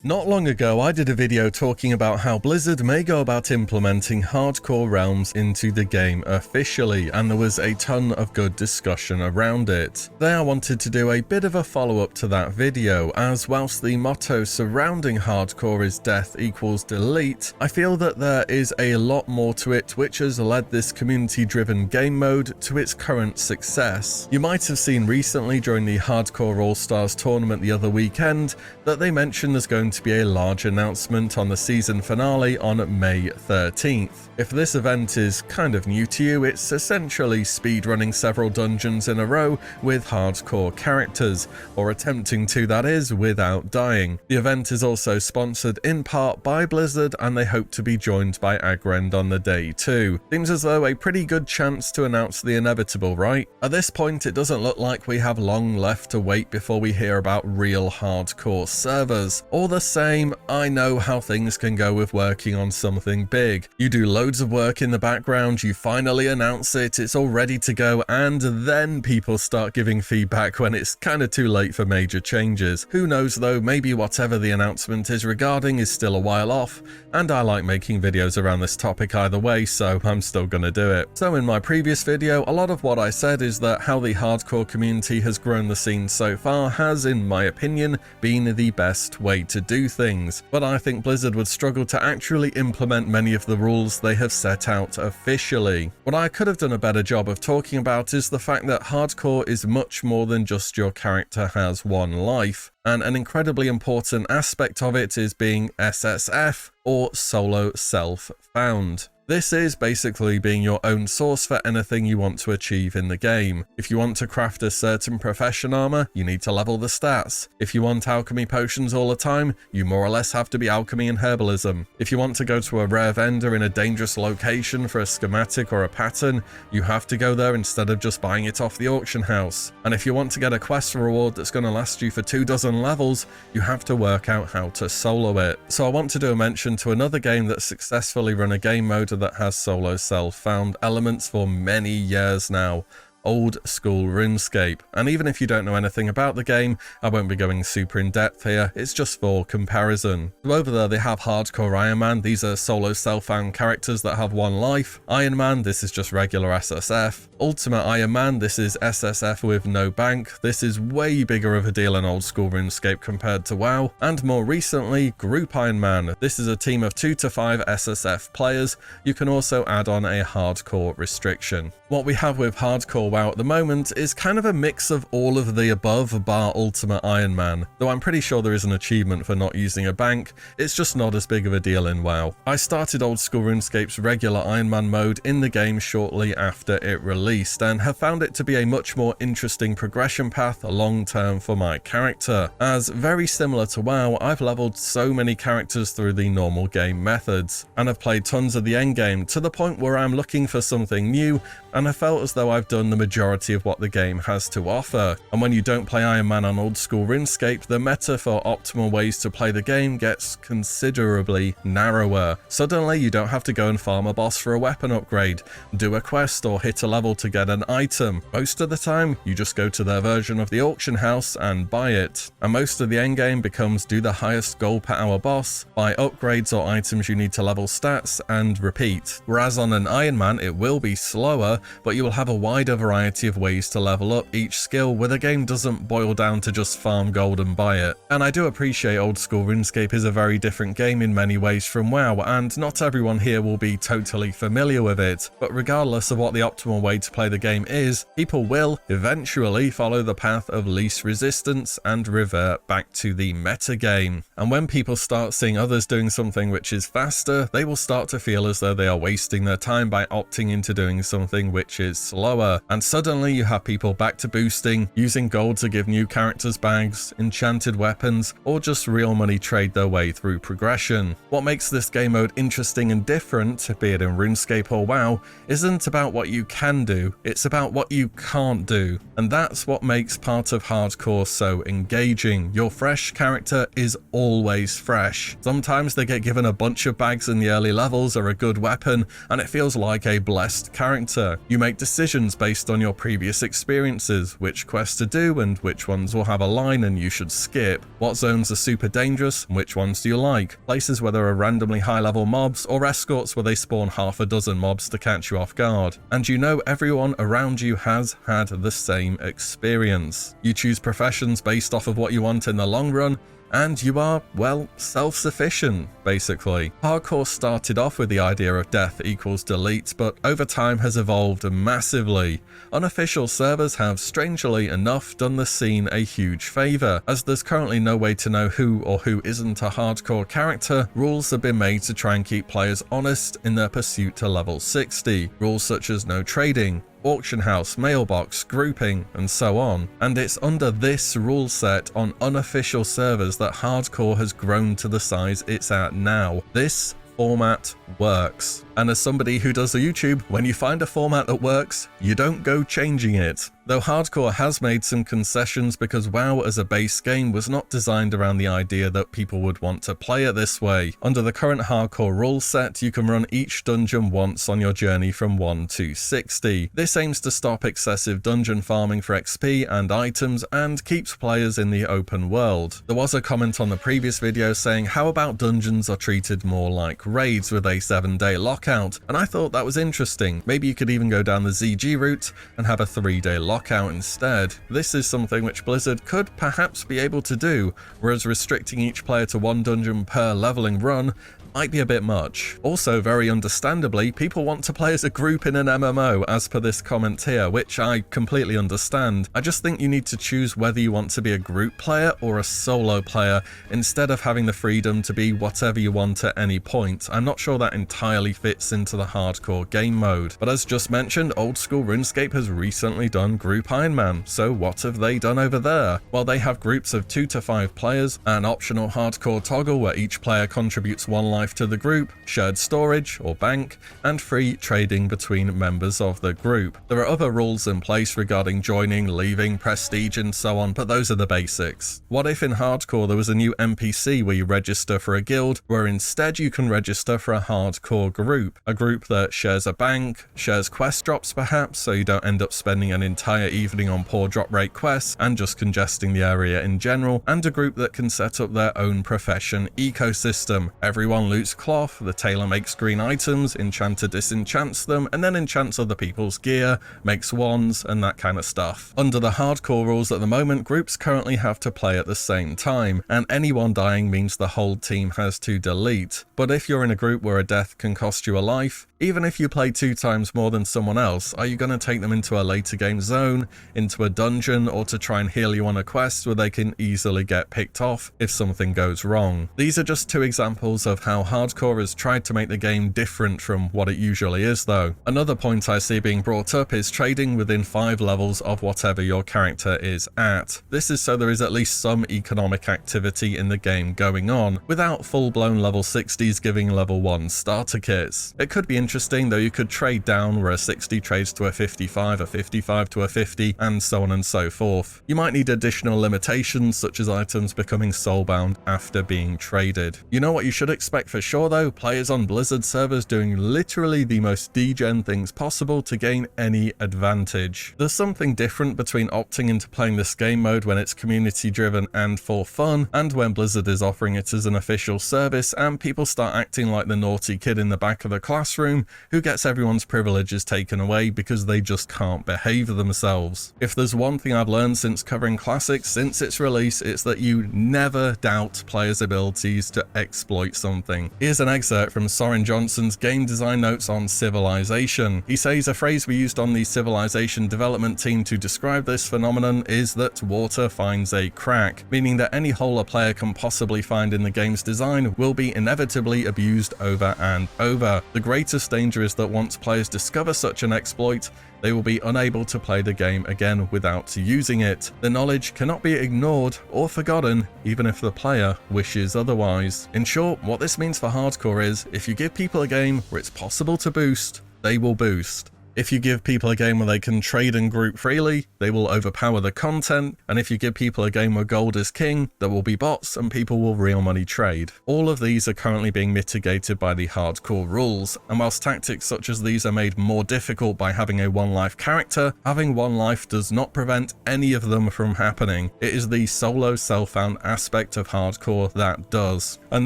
Not long ago, I did a video talking about how Blizzard may go about implementing hardcore realms into the game officially, and there was a ton of good discussion around it. Today I wanted to do a bit of a follow-up to that video, as whilst the motto surrounding hardcore is death equals delete, I feel that there is a lot more to it which has led this community-driven game mode to its current success. You might have seen recently during the Hardcore All-Stars tournament the other weekend that they mentioned there's going to be a large announcement on the season finale on May 13th. If this event is kind of new to you, it's essentially speedrunning several dungeons in a row with hardcore characters, or attempting to, that is, without dying. The event is also sponsored in part by Blizzard, and they hope to be joined by Agrend on the day too. Seems as though a pretty good chance to announce the inevitable, right? At this point, it doesn't look like we have long left to wait before we hear about real hardcore servers. All the same, I know how things can go with working on something big. You do loads of work in the background, you finally announce it, it's all ready to go, and then people start giving feedback when it's kind of too late for major changes. Who knows though, maybe whatever the announcement is regarding is still a while off, and I like making videos around this topic either way, so I'm still gonna do it. So in my previous video, a lot of what I said is that how the hardcore community has grown the scene so far has, in my opinion, been the best way to do things, but I think Blizzard would struggle to actually implement many of the rules they have set out officially. What I could have done a better job of talking about is the fact that hardcore is much more than just your character has one life, and an incredibly important aspect of it is being SSF, or solo self-found. This is basically being your own source for anything you want to achieve in the game. If you want to craft a certain profession armor, you need to level the stats. If you want alchemy potions all the time, you more or less have to be alchemy and herbalism. If you want to go to a rare vendor in a dangerous location for a schematic or a pattern, you have to go there instead of just buying it off the auction house. And if you want to get a quest reward that's going to last you for 24 levels, you have to work out how to solo it. So I want to do a mention to another game that successfully run a game mode that has solo self-found elements for many years now. Old school RuneScape. And even if you don't know anything about the game, I won't be going super in depth here, it's just for comparison. So over there they have Hardcore Iron Man, these are solo self-found characters that have one life. Iron Man, this is just regular SSF. Ultimate Iron Man, this is SSF with no bank. This is way bigger of a deal in old school RuneScape compared to WoW. And more recently, Group Iron Man. This is a team of 2 to 5 SSF players. You can also add on a hardcore restriction. What we have with Hardcore WoW at the moment is kind of a mix of all of the above bar Ultimate Iron Man, though I'm pretty sure there is an achievement for not using a bank, it's just not as big of a deal in WoW. I started old school RuneScape's regular Iron Man mode in the game shortly after it released, and have found it to be a much more interesting progression path long term for my character, as very similar to WoW, I've leveled so many characters through the normal game methods, and have played tons of the endgame to the point where I'm looking for something new, and I felt as though I've done the majority of what the game has to offer. And when you don't play Iron Man on old school RuneScape, the meta for optimal ways to play the game gets considerably narrower. Suddenly you don't have to go and farm a boss for a weapon upgrade, do a quest or hit a level to get an item. Most of the time you just go to their version of the auction house and buy it. And most of the endgame becomes do the highest gold per hour boss, buy upgrades or items you need to level stats, and repeat. Whereas on an Iron Man it will be slower, but you will have a wider variety of ways to level up each skill, where the game doesn't boil down to just farm gold and buy it. And I do appreciate old school RuneScape is a very different game in many ways from WoW, and not everyone here will be totally familiar with it, but regardless of what the optimal way to play the game is, people will eventually follow the path of least resistance and revert back to the meta game. And when people start seeing others doing something which is faster, they will start to feel as though they are wasting their time by opting into doing something which is slower, and suddenly you have people back to boosting, using gold to give new characters bags, enchanted weapons, or just real money trade their way through progression. What makes this game mode interesting and different, be it in RuneScape or WoW, isn't about what you can do, it's about what you can't do, and that's what makes part of hardcore so engaging. Your fresh character is always fresh. Sometimes they get given a bunch of bags in the early levels or a good weapon, and it feels like a blessed character. You make decisions based on your previous experiences, which quests to do and which ones will have a line and you should skip, what zones are super dangerous and which ones do you like, places where there are randomly high level mobs or escorts where they spawn half a dozen mobs to catch you off guard. And you know everyone around you has had the same experience. You choose professions based off of what you want in the long run, and you are, well, self-sufficient, basically. Hardcore started off with the idea of death equals delete, but over time has evolved massively. Unofficial servers have, strangely enough, done the scene a huge favour. As there's currently no way to know who or who isn't a hardcore character, rules have been made to try and keep players honest in their pursuit to level 60. Rules such as no trading, auction house, mailbox, grouping, and so on. And it's under this rule set on unofficial servers that hardcore has grown to the size it's at now. This format works. And as somebody who does a YouTube, when you find a format that works, you don't go changing it. Though hardcore has made some concessions because WoW as a base game was not designed around the idea that people would want to play it this way. Under the current hardcore rule set, you can run each dungeon once on your journey from 1 to 60. This aims to stop excessive dungeon farming for XP and items and keeps players in the open world. There was a comment on the previous video saying how about dungeons are treated more like raids with a 7-day lockout, and I thought that was interesting. Maybe you could even go down the ZG route and have a 3-day lockout instead. This is something which Blizzard could perhaps be able to do, whereas restricting each player to 1 dungeon per leveling run might be a bit much. Also, very understandably, people want to play as a group in an MMO, as per this comment here, which I completely understand. I just think you need to choose whether you want to be a group player or a solo player, instead of having the freedom to be whatever you want at any point. I'm not sure that entirely fits into the hardcore game mode. But as just mentioned, old school RuneScape has recently done Group Iron Man, so what have they done over there? Well, they have groups of 2 to 5 players, an optional hardcore toggle where each player contributes 1 life to the group, shared storage or bank, and free trading between members of the group. There are other rules in place regarding joining, leaving, prestige, and so on, but those are the basics. What if in hardcore there was a new NPC where you register for a guild, where instead you can register for a hardcore group? A group that shares a bank, shares quest drops perhaps, so you don't end up spending an entire evening on poor drop rate quests and just congesting the area in general, and a group that can set up their own profession ecosystem. Everyone loots cloth, the tailor makes green items, enchanter disenchants them, and then enchants other people's gear, makes wands, and that kind of stuff. Under the hardcore rules at the moment, groups currently have to play at the same time, and anyone dying means the whole team has to delete. But if you're in a group where a death can cost you a life, even if you play 2 times more than someone else, are you going to take them into a later game zone, into a dungeon, or to try and heal you on a quest where they can easily get picked off if something goes wrong? These are just 2 examples of how hardcore has tried to make the game different from what it usually is though. Another point I see being brought up is trading within 5 levels of whatever your character is at. This is so there is at least some economic activity in the game going on, without full-blown level 60s giving level 1 starter kits. It could be interesting though, you could trade down where a 60 trades to a 55, a 55 to a 50, and so on and so forth. You might need additional limitations such as items becoming soulbound after being traded. You know what you should expect for sure though? Players on Blizzard servers doing literally the most degen things possible to gain any advantage. There's something different between opting into playing this game mode when it's community driven and for fun, and when Blizzard is offering it as an official service and people start acting like the naughty kid in the back of the classroom who gets everyone's privileges taken away because they just can't behave themselves. If there's one thing I've learned since covering classics since its release, it's that you never doubt players' abilities to exploit something. Here's an excerpt from Soren Johnson's game design notes on Civilization. He says a phrase we used on the Civilization development team to describe this phenomenon is that water finds a crack, meaning that any hole a player can possibly find in the game's design will be inevitably abused over and over. The greatest danger is that once players discover such an exploit, they will be unable to play the game again without using it. The knowledge cannot be ignored or forgotten, even if the player wishes otherwise. In short, what this means for hardcore is, if you give people a game where it's possible to boost, they will boost. If you give people a game where they can trade and group freely, they will overpower the content, and if you give people a game where gold is king, there will be bots and people will real money trade. All of these are currently being mitigated by the hardcore rules, and whilst tactics such as these are made more difficult by having a one life character, having one life does not prevent any of them from happening. It is the solo self-found aspect of hardcore that does. And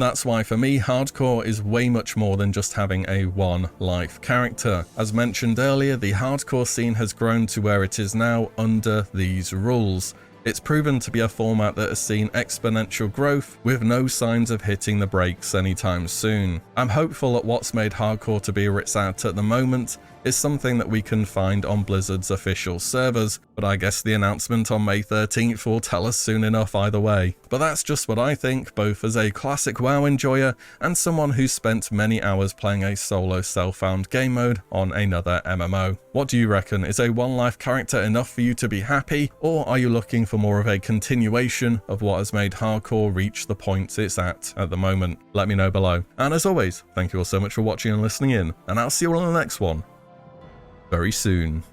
that's why for me, hardcore is way much more than just having a one life character. As mentioned earlier, the hardcore scene has grown to where it is now under these rules. It's proven to be a format that has seen exponential growth with no signs of hitting the brakes anytime soon. I'm hopeful that what's made hardcore to be where it's at the moment is something that we can find on Blizzard's official servers, but I guess the announcement on May 13th will tell us soon enough either way. But that's just what I think, both as a classic WoW enjoyer and someone who's spent many hours playing a solo self-found game mode on another MMO. What do you reckon? Is a one life character enough for you to be happy, or are you looking for more of a continuation of what has made hardcore reach the point it's at the moment? Let me know below. And as always, thank you all so much for watching and listening in, and I'll see you all on the next one very soon.